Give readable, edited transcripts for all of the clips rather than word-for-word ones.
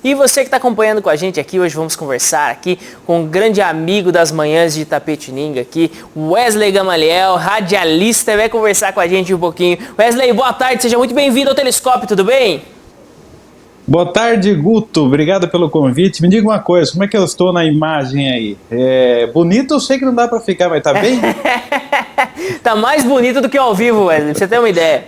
E você que está acompanhando com a gente aqui, hoje vamos conversar aqui com um grande amigo das manhãs de Itapetininga aqui, Wesley Gamaliel, radialista, vai conversar com a gente um pouquinho. Wesley, boa tarde, seja muito bem-vindo ao Telescópio, tudo bem? Boa tarde, Guto. Obrigado pelo convite. Me diga uma coisa, como é que eu estou na imagem aí? Bonito eu sei que não dá pra ficar, mas tá bem? Tá mais bonito do que ao vivo, Wesley, pra você ter uma ideia.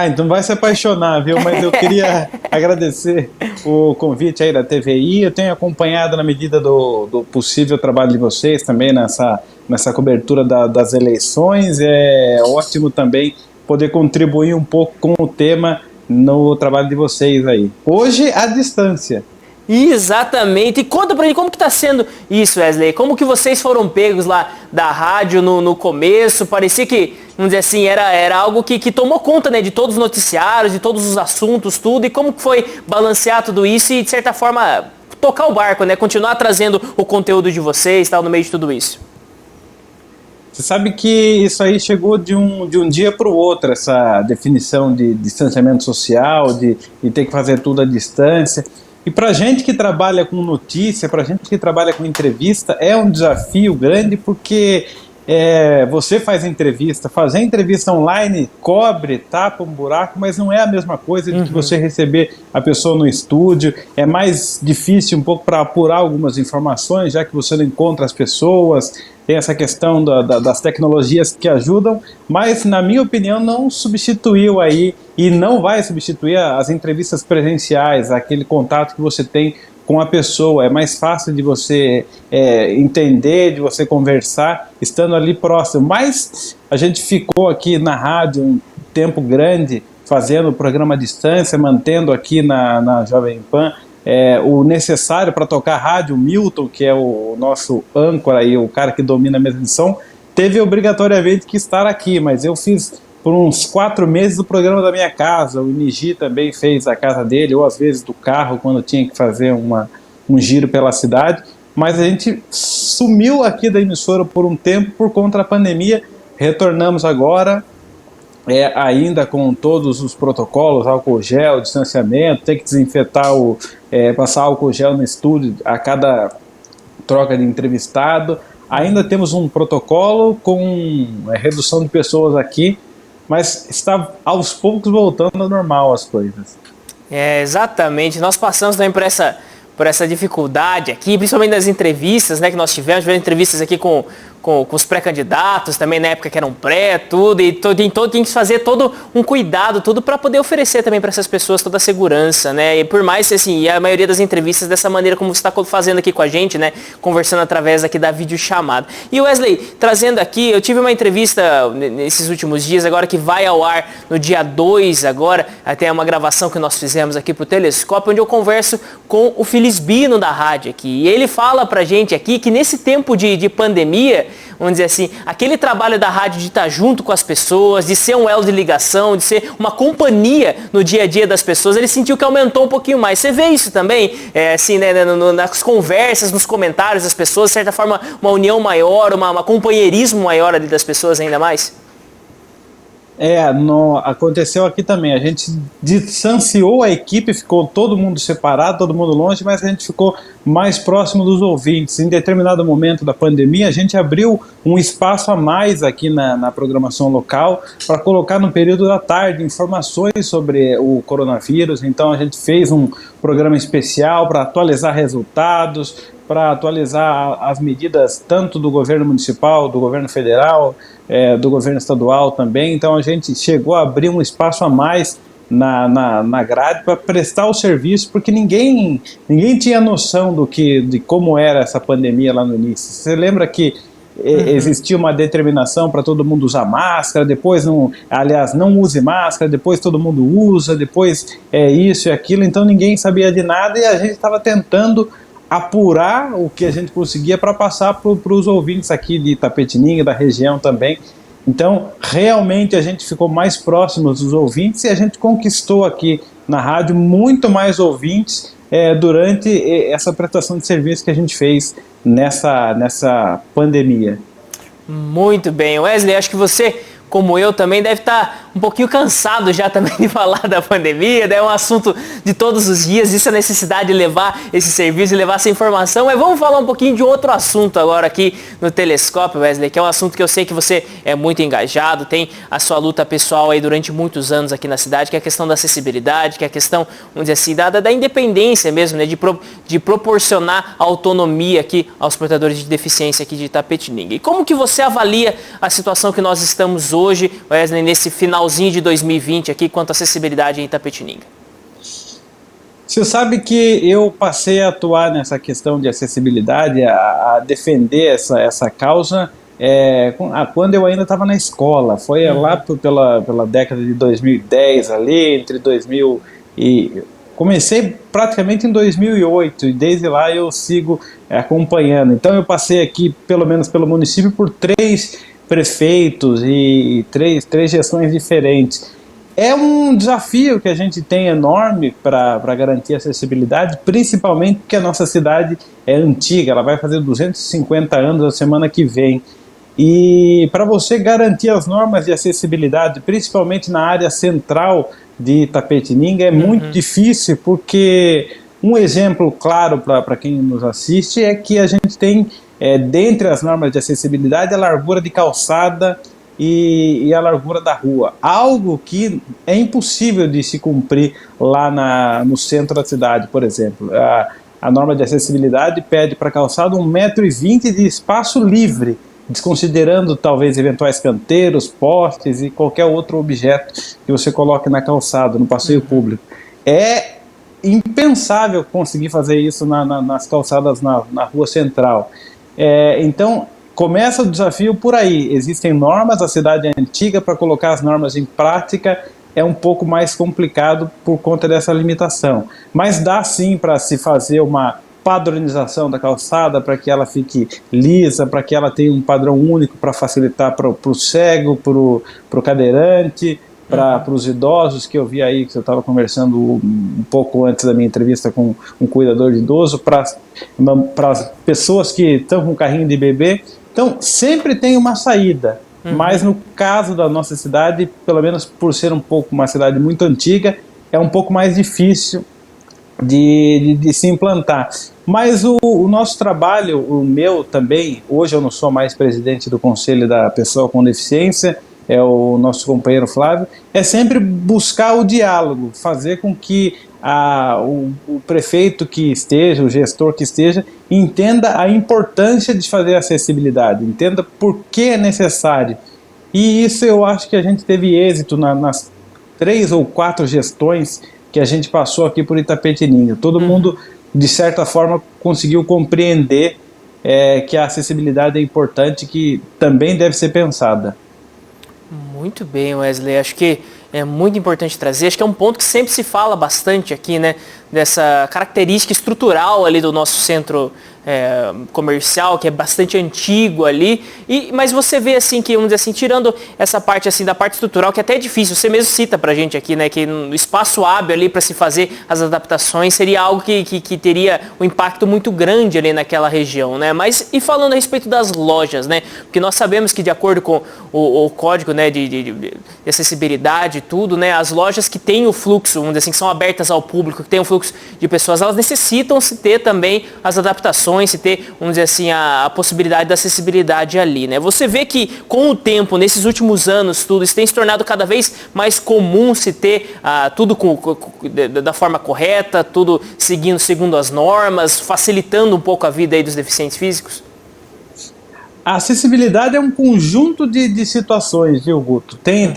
Então vai se apaixonar, viu? Mas eu queria agradecer o convite aí da TVI. Eu tenho acompanhado na medida do possível o trabalho de vocês também nessa cobertura das eleições. É ótimo também poder contribuir um pouco com o tema no trabalho de vocês aí. Hoje, à distância. Exatamente. E conta pra gente como que tá sendo isso, Wesley. Como que vocês foram pegos lá da rádio no começo? Parecia que, vamos dizer assim, era algo que tomou conta, né, de todos os noticiários, de todos os assuntos, tudo. E como que foi balancear tudo isso e, de certa forma, tocar o barco, né? Continuar trazendo o conteúdo de vocês, tal, no meio de tudo isso. Você sabe que isso aí chegou de um dia para o outro, essa definição de distanciamento social, de ter que fazer tudo à distância. E para a gente que trabalha com notícia, para a gente que trabalha com entrevista, é um desafio grande porque você faz entrevista, fazer entrevista online cobre, tapa um buraco, mas não é a mesma coisa de que você receber a pessoa no estúdio. É mais difícil um pouco para apurar algumas informações, já que você não encontra as pessoas. Tem essa questão das tecnologias que ajudam, mas na minha opinião não substituiu aí e não vai substituir as entrevistas presenciais, aquele contato que você tem com a pessoa. É mais fácil de você entender, de você conversar estando ali próximo. Mas a gente ficou aqui na rádio um tempo grande fazendo o programa à distância, mantendo aqui na Jovem Pan o necessário para tocar rádio. O Milton, que é o nosso âncora e o cara que domina a mesa de som, teve obrigatoriamente que estar aqui, mas eu fiz por uns 4 meses o programa da minha casa. O Nigi também fez a casa dele, ou às vezes do carro, quando tinha que fazer um giro pela cidade. Mas a gente sumiu aqui da emissora por um tempo por conta da pandemia. Retornamos agora, ainda com todos os protocolos, álcool gel, distanciamento, tem que desinfetar, passar álcool gel no estúdio a cada troca de entrevistado. Ainda temos um protocolo com redução de pessoas aqui, mas está aos poucos voltando ao normal as coisas. Exatamente. Nós passamos também por essa dificuldade aqui, principalmente nas entrevistas, né, que nós tivemos entrevistas aqui com os pré-candidatos também, na época que eram pré, tudo, e tem que fazer todo um cuidado, tudo para poder oferecer também para essas pessoas toda a segurança, né, e por mais, assim, a maioria das entrevistas dessa maneira como você está fazendo aqui com a gente, né, conversando através aqui da videochamada. E Wesley, trazendo aqui, eu tive uma entrevista nesses últimos dias, agora que vai ao ar no dia 2 agora, até uma gravação que nós fizemos aqui pro Telescópio, onde eu converso com o Felisbino da rádio aqui, e ele fala pra gente aqui que nesse tempo de pandemia, vamos dizer assim, aquele trabalho da rádio de estar junto com as pessoas, de ser um elo de ligação, de ser uma companhia no dia a dia das pessoas, ele sentiu que aumentou um pouquinho mais. Você vê isso também, assim, né, nas conversas, nos comentários das pessoas, de certa forma, uma união maior, uma companheirismo maior ali das pessoas ainda mais? Aconteceu aqui também. A gente distanciou a equipe, ficou todo mundo separado, todo mundo longe, mas a gente ficou mais próximo dos ouvintes. Em determinado momento da pandemia, a gente abriu um espaço a mais aqui na programação local para colocar no período da tarde informações sobre o coronavírus. Então a gente fez um programa especial para atualizar resultados, para atualizar as medidas tanto do governo municipal, do governo federal, do governo estadual também. Então a gente chegou a abrir um espaço a mais na grade para prestar o serviço, porque ninguém tinha noção de como era essa pandemia lá no início. Você lembra que existia uma determinação para todo mundo usar máscara, depois não use máscara, depois todo mundo usa, depois isso e aquilo, então ninguém sabia de nada e a gente estava tentando apurar o que a gente conseguia para passar para os ouvintes aqui de Itapetininga, da região também. Então, realmente a gente ficou mais próximo dos ouvintes e a gente conquistou aqui na rádio muito mais ouvintes durante essa prestação de serviço que a gente fez nessa pandemia. Muito bem, Wesley, acho que você como eu também deve estar um pouquinho cansado já também de falar da pandemia, é um assunto de todos os dias, isso é a necessidade de levar esse serviço e levar essa informação. Mas vamos falar um pouquinho de outro assunto agora aqui no Telescópio, Wesley, que é um assunto que eu sei que você é muito engajado, tem a sua luta pessoal aí durante muitos anos aqui na cidade, que é a questão da acessibilidade, que é a questão, vamos dizer assim, da independência mesmo, né, de proporcionar autonomia aqui aos portadores de deficiência aqui de Itapetininga. E como que você avalia a situação que nós estamos hoje, Wesley, nesse finalzinho de 2020 aqui, quanto à acessibilidade em Itapetininga? Você sabe que eu passei a atuar nessa questão de acessibilidade, a defender essa causa quando eu ainda estava na escola. Foi lá pela década de 2010, ali, entre 2000 e... Comecei praticamente em 2008 e desde lá eu sigo acompanhando. Então eu passei aqui, pelo menos pelo município, por 3 prefeitos e três gestões diferentes. É um desafio que a gente tem enorme para garantir a acessibilidade, principalmente porque a nossa cidade é antiga, ela vai fazer 250 anos a semana que vem. E para você garantir as normas de acessibilidade, principalmente na área central de Itapetininga, é muito difícil, porque um exemplo claro para quem nos assiste é que a gente tem, dentre as normas de acessibilidade, a largura de calçada e a largura da rua. Algo que é impossível de se cumprir lá no centro da cidade, por exemplo. A norma de acessibilidade pede para a calçada 1,20 m de espaço livre, desconsiderando talvez eventuais canteiros, postes e qualquer outro objeto que você coloque na calçada, no passeio público. É impensável conseguir fazer isso nas calçadas na rua central. Então, começa o desafio por aí. Existem normas, a cidade é antiga, para colocar as normas em prática é um pouco mais complicado por conta dessa limitação. Mas dá sim para se fazer uma padronização da calçada, para que ela fique lisa, para que ela tenha um padrão único para facilitar para o cego, para o cadeirante, para os idosos, que eu vi aí, que eu estava conversando um pouco antes da minha entrevista com um cuidador de idoso, para as pessoas que estão com carrinho de bebê. Então, sempre tem uma saída, mas no caso da nossa cidade, pelo menos por ser um pouco uma cidade muito antiga, é um pouco mais difícil de se implantar. Mas o nosso trabalho, o meu também, hoje eu não sou mais presidente do Conselho da Pessoa com Deficiência, é o nosso companheiro Flávio, é sempre buscar o diálogo, fazer com que o prefeito que esteja, o gestor que esteja, entenda a importância de fazer acessibilidade, entenda por que é necessário. E isso eu acho que a gente teve êxito nas 3 ou 4 gestões que a gente passou aqui por Itapetininga. Todo mundo, de certa forma, conseguiu compreender que a acessibilidade é importante, que também deve ser pensada. Muito bem, Wesley. Acho que é muito importante trazer. Acho que é um ponto que sempre se fala bastante aqui, né? Dessa característica estrutural ali do nosso centro comercial, que é bastante antigo ali. Mas você vê assim que, vamos dizer assim, tirando essa parte assim da parte estrutural, que até é difícil, você mesmo cita pra gente aqui, né? Que no espaço hábil ali para se fazer as adaptações seria algo que teria um impacto muito grande ali naquela região, né? Mas e falando a respeito das lojas, né? Porque nós sabemos que de acordo com o código, né, de acessibilidade e tudo, né? As lojas que têm o fluxo, vamos dizer assim, que são abertas ao público, que têm um fluxo de pessoas, elas necessitam se ter também as adaptações, se ter, vamos dizer assim, a possibilidade da acessibilidade ali, né? Você vê que com o tempo, nesses últimos anos, tudo isso tem se tornado cada vez mais comum se ter tudo da forma correta, tudo segundo as normas, facilitando um pouco a vida aí dos deficientes físicos? A acessibilidade é um conjunto de situações, viu, Guto? Tem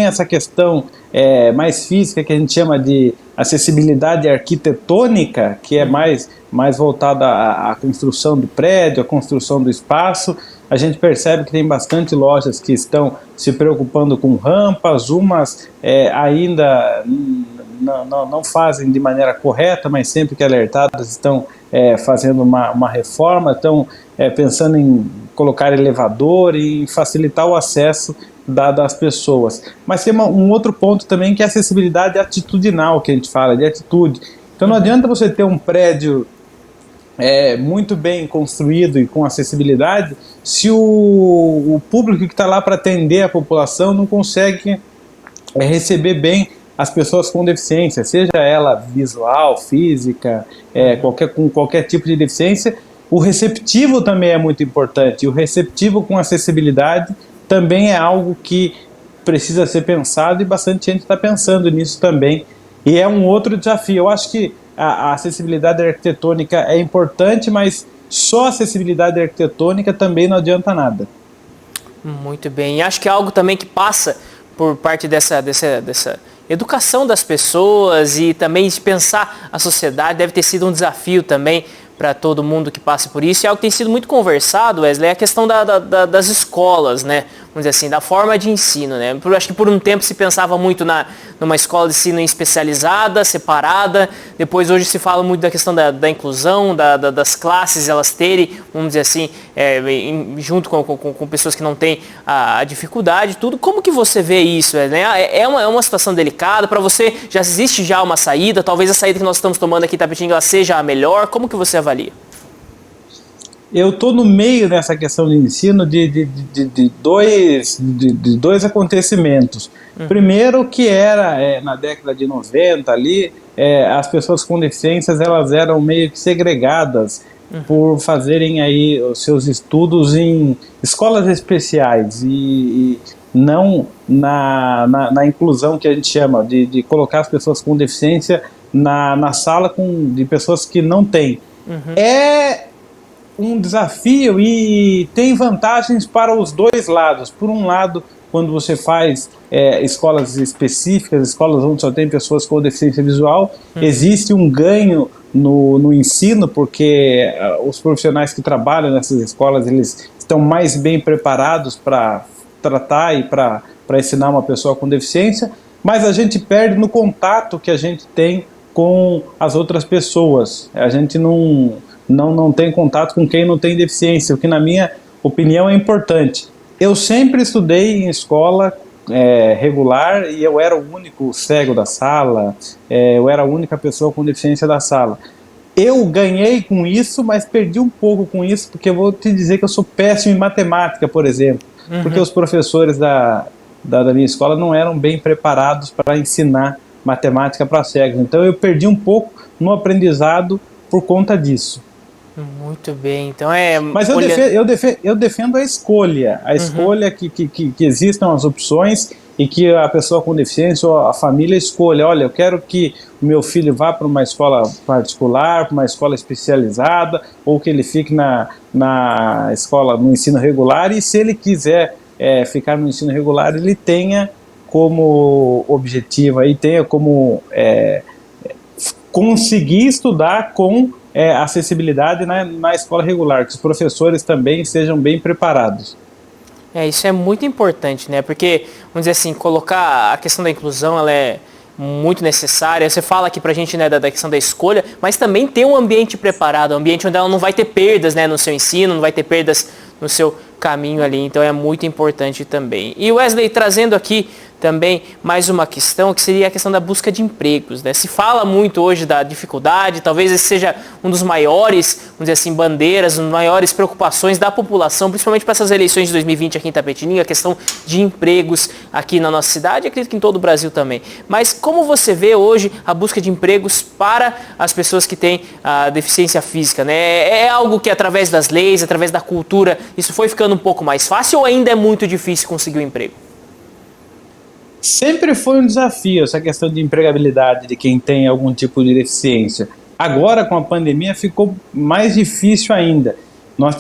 essa questão mais física, que a gente chama de acessibilidade arquitetônica, que é mais voltada à construção do prédio, à construção do espaço. A gente percebe que tem bastante lojas que estão se preocupando com rampas, umas ainda não fazem de maneira correta, mas sempre que alertadas estão fazendo uma reforma, estão pensando em colocar elevador e facilitar o acesso das pessoas. Mas tem um outro ponto também, que é a acessibilidade atitudinal, que a gente fala, de atitude. Então não adianta você ter um prédio muito bem construído e com acessibilidade, se o público que está lá para atender a população não consegue receber bem as pessoas com deficiência, seja ela visual, física, com qualquer tipo de deficiência. O receptivo também é muito importante. O receptivo com acessibilidade também é algo que precisa ser pensado, e bastante gente está pensando nisso também. E é um outro desafio. Eu acho que a acessibilidade arquitetônica é importante, mas só acessibilidade arquitetônica também não adianta nada. Muito bem. E acho que é algo também que passa por parte dessa educação das pessoas, e também de pensar a sociedade deve ter sido um desafio também para todo mundo que passa por isso. E algo que tem sido muito conversado, Wesley, é a questão das escolas, né? Vamos dizer assim, da forma de ensino, né? Acho que por um tempo se pensava muito numa escola de ensino especializada, separada. Depois, hoje se fala muito da questão da inclusão, das classes, elas terem, vamos dizer assim, junto com pessoas que não têm a dificuldade, tudo. Como que você vê isso, Wesley? É uma situação delicada. Para você, já existe já uma saída? Talvez a saída que nós estamos tomando aqui em Tapetinga seja a melhor? Como que você avalia? Eu estou no meio dessa questão de ensino de dois acontecimentos. Primeiro, que era na década de 90 ali, as pessoas com deficiências elas eram meio que segregadas por fazerem aí os seus estudos em escolas especiais e não na inclusão que a gente chama, de colocar as pessoas com deficiência na sala de pessoas que não têm. É um desafio e tem vantagens para os dois lados. Por um lado, quando você faz escolas específicas, escolas onde só tem pessoas com deficiência visual, existe um ganho no ensino, porque os profissionais que trabalham nessas escolas, eles estão mais bem preparados para tratar e para ensinar uma pessoa com deficiência, mas a gente perde no contato que a gente tem com as outras pessoas. A gente não tem contato com quem não tem deficiência, o que na minha opinião é importante. Eu sempre estudei em escola regular e eu era o único cego da sala, eu era a única pessoa com deficiência da sala. Eu ganhei com isso, mas perdi um pouco com isso, porque eu vou te dizer que eu sou péssimo em matemática, por exemplo, porque os professores da minha escola não eram bem preparados para ensinar matemática para cegos. Então eu perdi um pouco no aprendizado por conta disso. Muito bem, então Mas eu defendo a escolha que existam as opções e que a pessoa com deficiência ou a família escolha. Olha, eu quero que o meu filho vá para uma escola particular, para uma escola especializada, ou que ele fique na escola, no ensino regular, e se ele quiser ficar no ensino regular, ele tenha como objetivo, aí tenha como conseguir estudar com acessibilidade na escola regular, que os professores também sejam bem preparados. Isso é muito importante, né? Porque, vamos dizer assim, colocar a questão da inclusão, ela é muito necessária. Você fala aqui pra gente, né, da questão da escolha, mas também ter um ambiente preparado, um ambiente onde ela não vai ter perdas, né, no seu ensino, não vai ter perdas no seu caminho ali, então é muito importante também. E Wesley, trazendo aqui também mais uma questão, que seria a questão da busca de empregos, né? Se fala muito hoje da dificuldade, talvez esse seja um dos maiores, vamos dizer assim, bandeiras, uma das maiores preocupações da população, principalmente para essas eleições de 2020 aqui em Itapetininga, a questão de empregos aqui na nossa cidade, acredito que em todo o Brasil também. Mas como você vê hoje a busca de empregos para as pessoas que têm a deficiência física, né? É algo que através das leis, através da cultura, isso foi ficando um pouco mais fácil ou ainda é muito difícil conseguir um emprego? Sempre foi um desafio essa questão de empregabilidade de quem tem algum tipo de deficiência. Agora, com a pandemia, ficou mais difícil ainda. Nós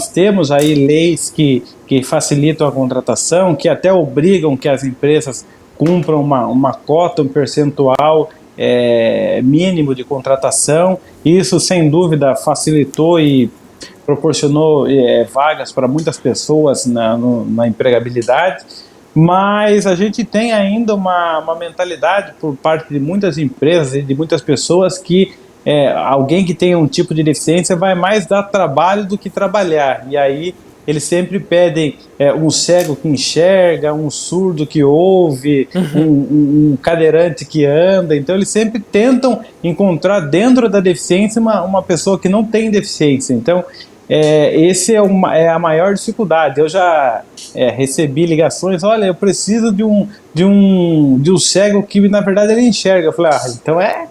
temos aí leis que facilitam a contratação, que até obrigam que as empresas cumpram uma cota, um percentual mínimo de contratação. Isso, sem dúvida, facilitou e proporcionou vagas para muitas pessoas na empregabilidade. Mas a gente tem ainda uma mentalidade por parte de muitas empresas e de muitas pessoas que alguém que tem um tipo de deficiência vai mais dar trabalho do que trabalhar. E aí eles sempre pedem um cego que enxerga, um surdo que ouve, um cadeirante que anda. Então eles sempre tentam encontrar dentro da deficiência uma pessoa que não tem deficiência. Então esse é a maior dificuldade. Eu já recebi ligações, olha, eu preciso de um cego que na verdade ele enxerga. Eu falei, então é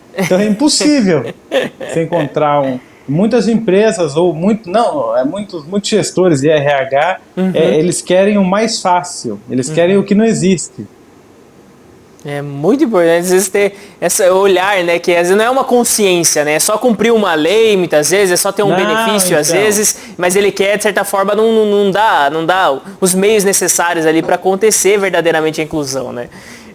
impossível você encontrar muitas empresas ou muitos gestores de RH, eles querem o mais fácil, eles querem o que não existe. É muito importante, às vezes, ter esse olhar, né, que às vezes não é uma consciência, né, é só cumprir uma lei, muitas vezes, é só ter um benefício, às vezes, mas ele quer, de certa forma, não dá os meios necessários ali para acontecer verdadeiramente a inclusão, né.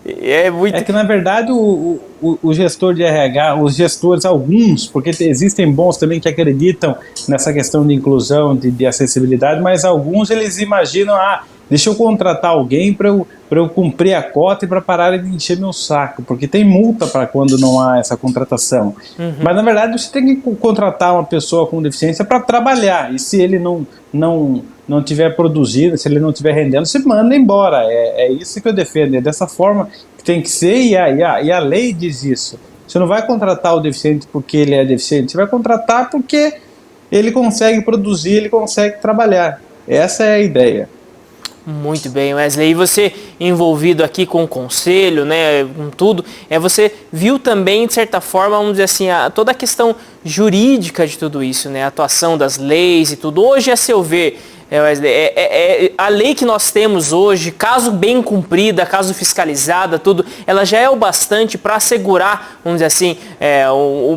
É que, na verdade, o gestor de RH, os gestores, alguns, porque existem bons também que acreditam nessa questão de inclusão, de acessibilidade, mas alguns eles imaginam, deixa eu contratar alguém para eu cumprir a cota e para parar de encher meu saco, porque tem multa para quando não há essa contratação. Mas, na verdade, você tem que contratar uma pessoa com deficiência para trabalhar, e se ele não tiver produzindo, se ele não tiver rendendo, você manda embora. É isso que eu defendo, é dessa forma que tem que ser, e a lei diz isso. Você não vai contratar o deficiente porque ele é deficiente, você vai contratar porque ele consegue produzir, ele consegue trabalhar. Essa é a ideia. Muito bem, Wesley. E você envolvido aqui com o conselho, né, com tudo, você viu também, de certa forma, vamos dizer assim, toda a questão jurídica de tudo isso, né, a atuação das leis e tudo. Hoje, a seu ver, Wesley, a lei que nós temos hoje, caso bem cumprida, caso fiscalizada, tudo, ela já é o bastante para assegurar, vamos dizer assim,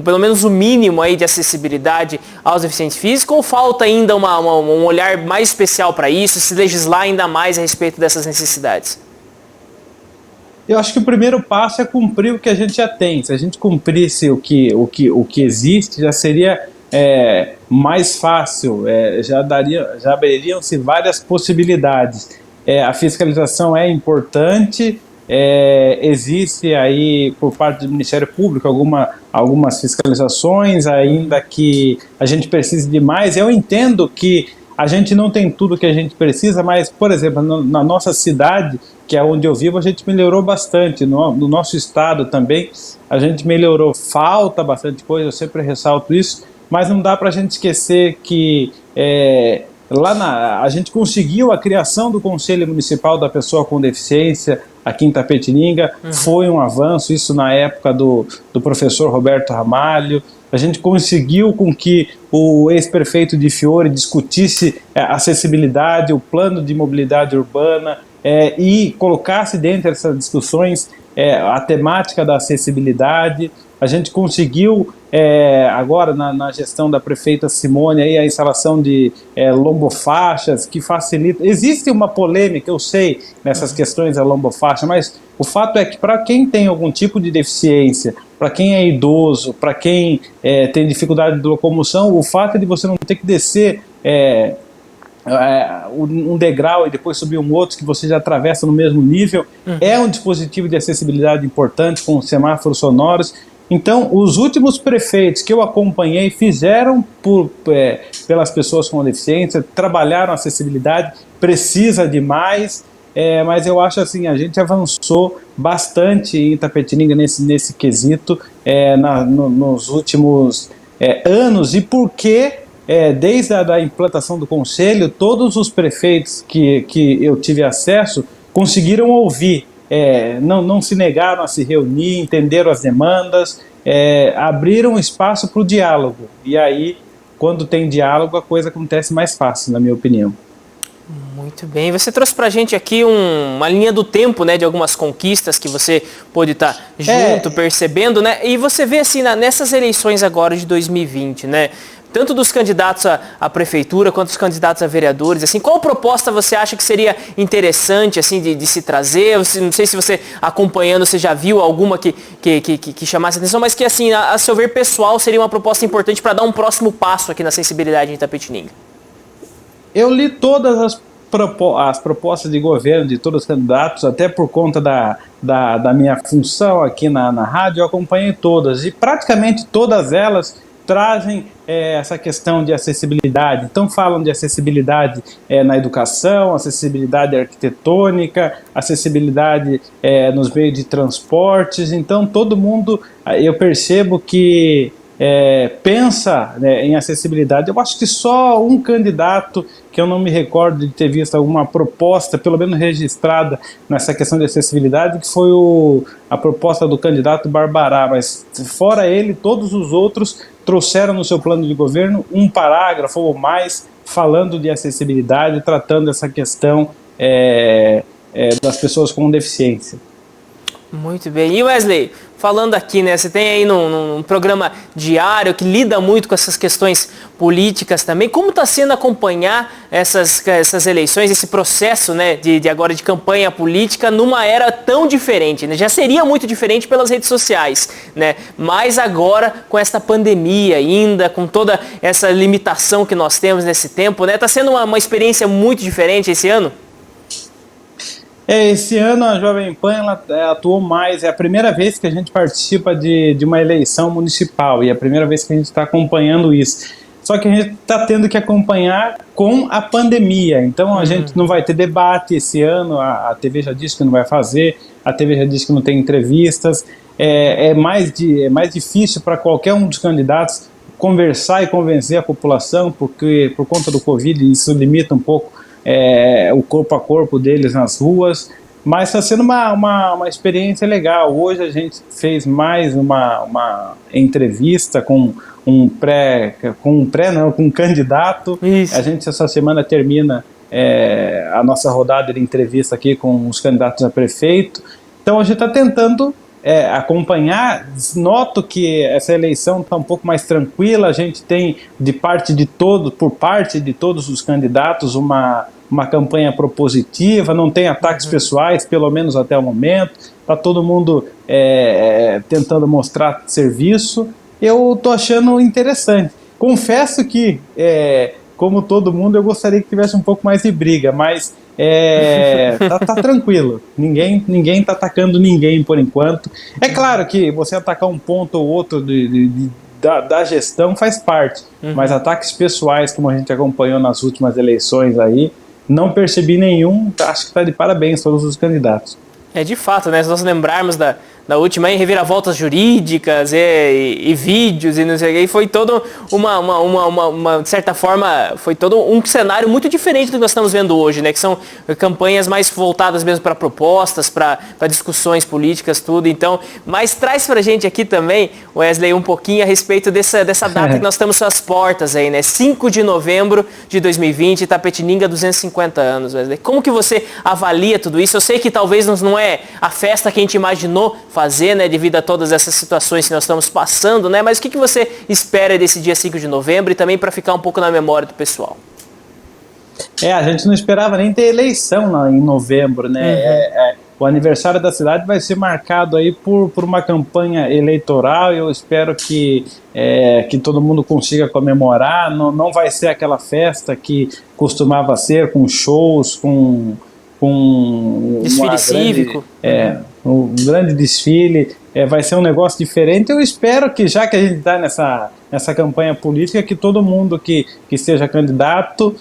pelo menos o mínimo aí de acessibilidade aos deficientes físicos, ou falta ainda um olhar mais especial para isso, se legislar ainda mais a respeito dessas necessidades? Eu acho que o primeiro passo é cumprir o que a gente já tem. Se a gente cumprisse o que existe, já seria mais fácil, já abririam-se várias possibilidades. A fiscalização é importante, existe aí por parte do Ministério Público algumas fiscalizações, ainda que a gente precise de mais. Eu entendo que a gente não tem tudo que a gente precisa, mas, por exemplo, na nossa cidade, que é onde eu vivo, a gente melhorou bastante. No nosso estado também, a gente melhorou. Falta bastante coisa, eu sempre ressalto isso, mas não dá para a gente esquecer que a gente conseguiu a criação do Conselho Municipal da Pessoa com Deficiência aqui em Itapetininga. Foi um avanço, isso na época do professor Roberto Ramalho. A gente conseguiu com que o ex-prefeito de Fiore discutisse acessibilidade, o plano de mobilidade urbana, e colocasse dentro dessas discussões a temática da acessibilidade. A gente conseguiu, agora na gestão da prefeita Simone, aí, a instalação de lombofaixas que facilita. Existe uma polêmica, eu sei, nessas questões da lombofaixa, mas o fato é que para quem tem algum tipo de deficiência, para quem é idoso, para quem tem dificuldade de locomoção, o fato de você não ter que descer um degrau e depois subir um outro que você já atravessa no mesmo nível, é um dispositivo de acessibilidade importante com semáforos sonoros. Então, os últimos prefeitos que eu acompanhei fizeram pelas pessoas com deficiência, trabalharam a acessibilidade, precisa de mais, mas eu acho assim, a gente avançou bastante em Itapetininga nesse quesito nos últimos anos, e porque desde a implantação do Conselho, todos os prefeitos que eu tive acesso conseguiram ouvir, não se negaram a se reunir, entenderam as demandas, abriram espaço para o diálogo. E aí, quando tem diálogo, a coisa acontece mais fácil, na minha opinião. Muito bem. Você trouxe para a gente aqui uma linha do tempo, né, de algumas conquistas que você pôde estar junto, percebendo, né? E você vê assim, nessas eleições agora de 2020, né? Tanto dos candidatos à prefeitura quanto dos candidatos a vereadores, assim, qual proposta você acha que seria interessante, assim, de se trazer? Não sei se você, acompanhando, você já viu alguma que chamasse atenção, mas que, assim, a seu ver pessoal, seria uma proposta importante para dar um próximo passo aqui na sensibilidade em Itapetininga. Eu li todas as propostas de governo de todos os candidatos, até por conta da minha função aqui na rádio, eu acompanhei todas, e praticamente todas elas trazem essa questão de acessibilidade. Então falam de acessibilidade na educação, acessibilidade arquitetônica, acessibilidade nos meios de transportes. Então todo mundo, eu percebo que pensa, né, em acessibilidade. Eu acho que só um candidato, que eu não me recordo de ter visto alguma proposta, pelo menos registrada, nessa questão de acessibilidade, que foi a proposta do candidato Barbará, mas fora ele, todos os outros trouxeram no seu plano de governo um parágrafo ou mais falando de acessibilidade, tratando essa questão das pessoas com deficiência. Muito bem. E Wesley, falando aqui, né, você tem aí num programa diário que lida muito com essas questões políticas também. Como está sendo acompanhar essas eleições, esse processo, né, de agora de campanha política numa era tão diferente, né? Já seria muito diferente pelas redes sociais, né? Mas agora com esta pandemia ainda, com toda essa limitação que nós temos nesse tempo, né? Está sendo uma experiência muito diferente esse ano? Esse ano a Jovem Pan atuou mais, é a primeira vez que a gente participa de uma eleição municipal e é a primeira vez que a gente está acompanhando isso. Só que a gente está tendo que acompanhar com a pandemia, então a gente não vai ter debate esse ano, a TV já disse que não vai fazer, a TV já disse que não tem entrevistas, é mais difícil para qualquer um dos candidatos conversar e convencer a população, porque por conta do Covid isso limita um pouco o corpo a corpo deles nas ruas, mas está sendo uma experiência legal. Hoje a gente fez mais uma entrevista com um candidato. Isso. A gente essa semana termina a nossa rodada de entrevista aqui com os candidatos a prefeito, então a gente está tentando acompanhar. Noto que essa eleição está um pouco mais tranquila, a gente tem por parte de todos os candidatos uma campanha propositiva, não tem ataques pessoais, pelo menos até o momento, está todo mundo tentando mostrar serviço. Eu estou achando interessante. Confesso que, como todo mundo, eu gostaria que tivesse um pouco mais de briga, mas tá tranquilo, ninguém está atacando ninguém por enquanto. É claro que você atacar um ponto ou outro da gestão faz parte, mas ataques pessoais, como a gente acompanhou nas últimas eleições aí, não percebi nenhum. Acho que está de parabéns todos os candidatos. De fato, né? Se nós lembrarmos da última aí, reviravoltas jurídicas e vídeos e não sei o que, foi todo de certa forma, foi todo um cenário muito diferente do que nós estamos vendo hoje, né? Que são campanhas mais voltadas mesmo para propostas, para discussões políticas, tudo. Então, mas traz pra gente aqui também, Wesley, um pouquinho a respeito dessa data que nós estamos às portas aí, né? 5 de novembro de 2020, Itapetininga, 250 anos, Wesley. Como que você avalia tudo isso? Eu sei que talvez não é a festa que a gente imaginou fazer, né, devido a todas essas situações que nós estamos passando, né, mas o que você espera desse dia 5 de novembro e também para ficar um pouco na memória do pessoal? A gente não esperava nem ter eleição em novembro, né? O aniversário da cidade vai ser marcado aí por uma campanha eleitoral e eu espero que todo mundo consiga comemorar. Não vai ser aquela festa que costumava ser, com shows, com desfile cívico. Um grande desfile, vai ser um negócio diferente. Eu espero que, já que a gente está nessa campanha política, que todo mundo que seja candidato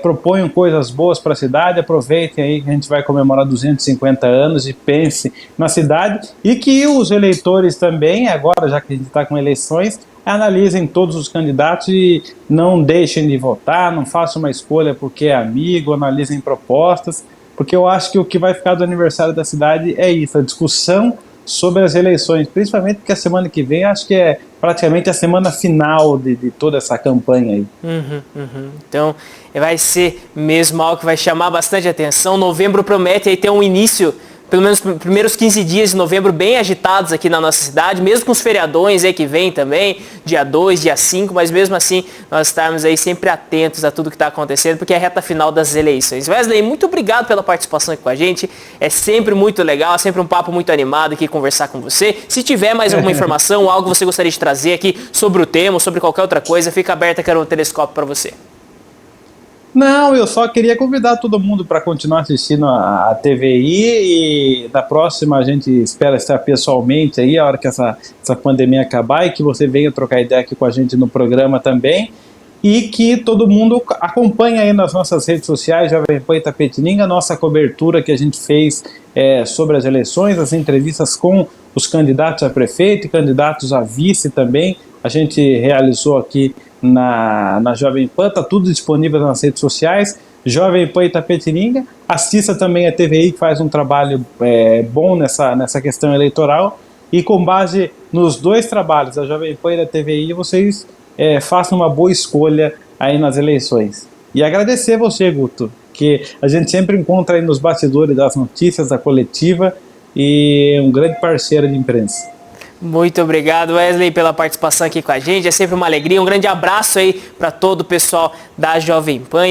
proponha coisas boas para a cidade, aproveitem aí que a gente vai comemorar 250 anos e pense na cidade, e que os eleitores também, agora já que a gente está com eleições, analisem todos os candidatos e não deixem de votar, não façam uma escolha porque é amigo, analisem propostas, porque eu acho que o que vai ficar do aniversário da cidade é isso, a discussão sobre as eleições, principalmente porque a semana que vem acho que é praticamente a semana final de toda essa campanha aí. Então vai ser mesmo algo que vai chamar bastante atenção. Novembro promete aí ter um início, pelo menos os primeiros 15 dias de novembro bem agitados aqui na nossa cidade, mesmo com os feriadões aí que vem também, dia 2, dia 5, mas mesmo assim nós estarmos aí sempre atentos a tudo que está acontecendo, porque é a reta final das eleições. Wesley, muito obrigado pela participação aqui com a gente, é sempre muito legal, é sempre um papo muito animado aqui conversar com você. Se tiver mais alguma informação, algo que você gostaria de trazer aqui sobre o tema, sobre qualquer outra coisa, fica aberto aqui no telescópio para você. Não, eu só queria convidar todo mundo para continuar assistindo a TVI, e na próxima a gente espera estar pessoalmente aí, a hora que essa pandemia acabar, e que você venha trocar ideia aqui com a gente no programa também, e que todo mundo acompanhe aí nas nossas redes sociais, Jovem Pan Itapetininga, a nossa cobertura que a gente fez sobre as eleições, as entrevistas com os candidatos a prefeito e candidatos a vice também, a gente realizou aqui na Jovem Pan, está tudo disponível nas redes sociais, Jovem Pan Itapetininga, assista também a TVI, que faz um trabalho bom nessa questão eleitoral, e com base nos dois trabalhos, da Jovem Pan e da TVI, vocês façam uma boa escolha aí nas eleições. E agradecer você, Guto, que a gente sempre encontra aí nos bastidores das notícias, da coletiva, e um grande parceiro de imprensa. Muito obrigado, Wesley, pela participação aqui com a gente. É sempre uma alegria. Um grande abraço aí para todo o pessoal da Jovem Pan.